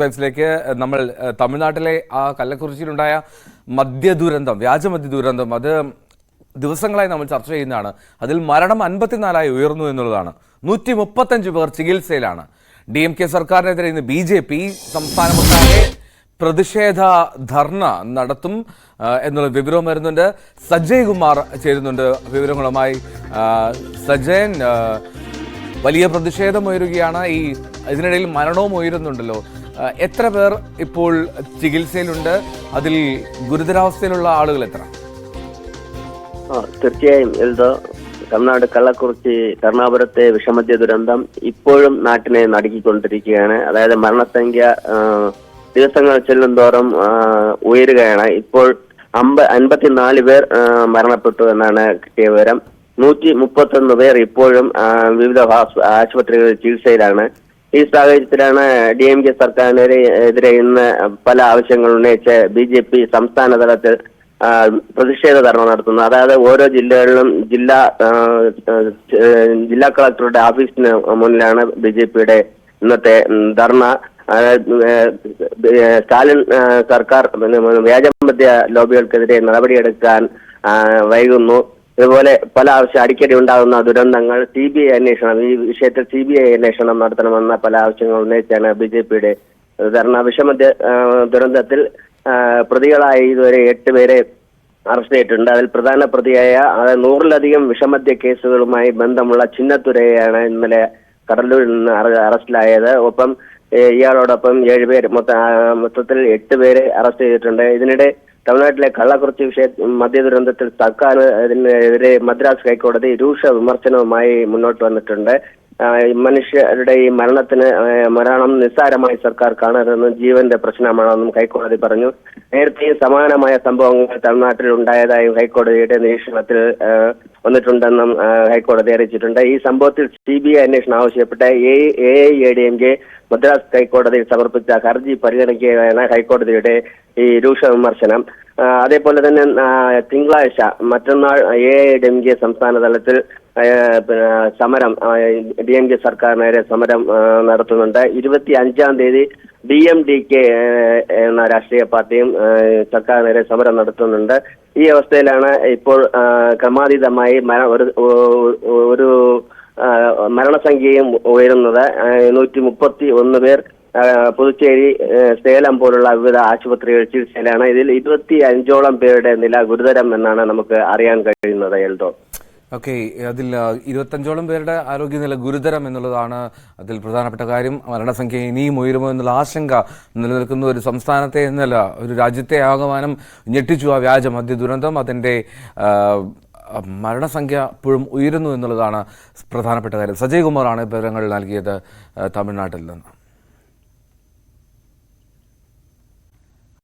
വൈബ്സിലേക്ക് നമ്മൾ തമിഴ്നാട്ടിലെ ആ കള്ളക്കുറിച്ചിയിലുണ്ടായ മദ്യദുരന്തം, വ്യാജമദ്യ ദുരന്തം, അത് ദിവസങ്ങളായി നമ്മൾ ചർച്ച ചെയ്യുന്നതാണ്. അതിൽ മരണം 54 ഉയർന്നു എന്നുള്ളതാണ്. 135 പേർ ചികിത്സയിലാണ്. DMK സർക്കാരിനെതിരെ ഇന്ന് BJP സംസ്ഥാനമൊട്ടാകെ പ്രതിഷേധ ധർണ നടത്തും എന്നുള്ള വിവരവും വരുന്നുണ്ട്. സജയ് കുമാർ ചേരുന്നുണ്ട് വിവരങ്ങളുമായി. സജയൻ, വലിയ പ്രതിഷേധം ഉയരുകയാണ്. ഇതിനിടയിൽ മരണവും ഉയരുന്നുണ്ടല്ലോ. എത്ര പേർ ഇപ്പോൾ ചികിത്സയിലുണ്ട്? അതിൽ ഗുരുതരാവസ്ഥയിലുള്ള ആളുകൾ എത്ര? തീർച്ചയായും എൽദോ, തമിഴ്നാട് കള്ളക്കുറിച്ചി കരുണാപുരത്തെ വിഷമദ്യ ദുരന്തം ഇപ്പോഴും നാട്ടിനെ നടുക്കിക്കൊണ്ടിരിക്കുകയാണ്. അതായത് മരണസംഖ്യ ദിവസങ്ങൾ ചെല്ലുന്തോറും ഉയരുകയാണ്. ഇപ്പോൾ 54 പേർ മരണപ്പെട്ടു എന്നാണ് കിട്ടിയ വിവരം. 131 പേർ ഇപ്പോഴും വിവിധ ആശുപത്രികളിൽ ചികിത്സയിലാണ്. ഈ സാഹചര്യത്തിലാണ് DMK സർക്കാരിനെതിരെ ഇന്ന് പല ആവശ്യങ്ങൾ ഉന്നയിച്ച് BJP സംസ്ഥാന തലത്തിൽ പ്രതിഷേധ ധർണ നടത്തുന്നത്. അതായത് ഓരോ ജില്ലകളിലും ജില്ലാ കളക്ടറുടെ ഓഫീസിന് മുന്നിലാണ് BJPയുടെ ഇന്നത്തെ ധർണ. സ്റ്റാലിൻ സർക്കാർ വ്യാജമദ്യ ലോബികൾക്കെതിരെ നടപടിയെടുക്കാൻ വൈകുന്നു. ഇതുപോലെ പല ആവശ്യം അടിക്കടി ഉണ്ടാകുന്ന ദുരന്തങ്ങൾ CBI അന്വേഷണം, ഈ വിഷയത്തിൽ CBI അന്വേഷണം നടത്തണമെന്ന പല ആവശ്യങ്ങൾ ഉന്നയിച്ചാണ് BJPയുടെ ധർണ. വിഷമദ്യ ദുരന്തത്തിൽ പ്രതികളായി ഇതുവരെ 8 പേരെ അറസ്റ്റ് ചെയ്തിട്ടുണ്ട്. അതിൽ പ്രധാന പ്രതിയായ 100-ലധികം വിഷമദ്യ കേസുകളുമായി ബന്ധമുള്ള ചിന്നത്തുരയാണ് ഇന്നലെ കടലൂരിൽ നിന്ന് അറസ്റ്റിലായത്. ഒപ്പം ഇയാളോടൊപ്പം 7 പേര്, മൊത്തത്തിൽ 8 പേരെ അറസ്റ്റ് ചെയ്തിട്ടുണ്ട്. ഇതിനിടെ തമിഴ്നാട്ടിലെ കള്ളക്കുറിച്ചി മദ്യ ദുരന്തത്തിൽ സർക്കാർ ഇതിനെതിരെ മദ്രാസ് ഹൈക്കോടതി രൂക്ഷ വിമർശനവുമായി മുന്നോട്ട് വന്നിട്ടുണ്ട്. മനുഷ്യരുടെ ഈ മരണം നിസ്സാരമായി സർക്കാർ കാണരുതെന്നും ജീവന്റെ പ്രശ്നമാണെന്നും ഹൈക്കോടതി പറഞ്ഞു. നേരത്തെ സമാനമായ സംഭവങ്ങൾ തമിഴ്നാട്ടിൽ ഉണ്ടായതായും ഹൈക്കോടതിയുടെ നിരീക്ഷണത്തിൽ വന്നിട്ടുണ്ടെന്നും ഹൈക്കോടതി അറിയിച്ചിട്ടുണ്ട്. ഈ സംഭവത്തിൽ CBI അന്വേഷണം ആവശ്യപ്പെട്ട AIADMK മദ്രാസ് ഹൈക്കോടതിയിൽ സമർപ്പിച്ച ഹർജി പരിഗണിക്കുകയാണ് ഹൈക്കോടതിയുടെ ഈ രൂക്ഷ വിമർശനം. അതേപോലെ തന്നെ തിങ്കളാഴ്ച മറ്റന്നാൾ AIADMK സംസ്ഥാന തലത്തിൽ സമരം, DMK സർക്കാരിനെതിരെ സമരം നടത്തുന്നുണ്ട്. 25-ാം തീയതി DMDK എന്ന രാഷ്ട്രീയ പാർട്ടിയും സർക്കാരിനെതിരെ സമരം നടത്തുന്നുണ്ട്. ഈ അവസ്ഥയിലാണ് ഇപ്പോൾ ക്രമാതീതമായി ഒരു മരണസംഖ്യയും ഉയരുന്നത്. 131 പേർ പുതുച്ചേരി, സേലം പോലുള്ള വിവിധ ആശുപത്രികൾ ചികിത്സയിലാണ്. ഇതിൽ 25ഓളം പേരുടെ നില ഗുരുതരം എന്നാണ് നമുക്ക് അറിയാൻ കഴിയുന്നത്. എൽദോ, ഓക്കെ, അതിൽ 25ഓളം പേരുടെ ആരോഗ്യനില ഗുരുതരം എന്നുള്ളതാണ് അതിൽ പ്രധാനപ്പെട്ട കാര്യം. മരണസംഖ്യ ഇനിയും ഉയരുമോ എന്നുള്ള ആശങ്ക നിലനിൽക്കുന്ന ഒരു സംസ്ഥാനത്തെ എന്നല്ല, ഒരു രാജ്യത്തെ ആകമാനം ഞെട്ടിച്ചു ആ വ്യാജ മദ്യ ദുരന്തം. അതിൻ്റെ മരണസംഖ്യ ഇപ്പോഴും ഉയരുന്നു എന്നുള്ളതാണ് പ്രധാനപ്പെട്ട കാര്യം. സജയ് കുമാറാണ് വിവരങ്ങൾ നൽകിയത് തമിഴ്നാട്ടിൽ നിന്ന്.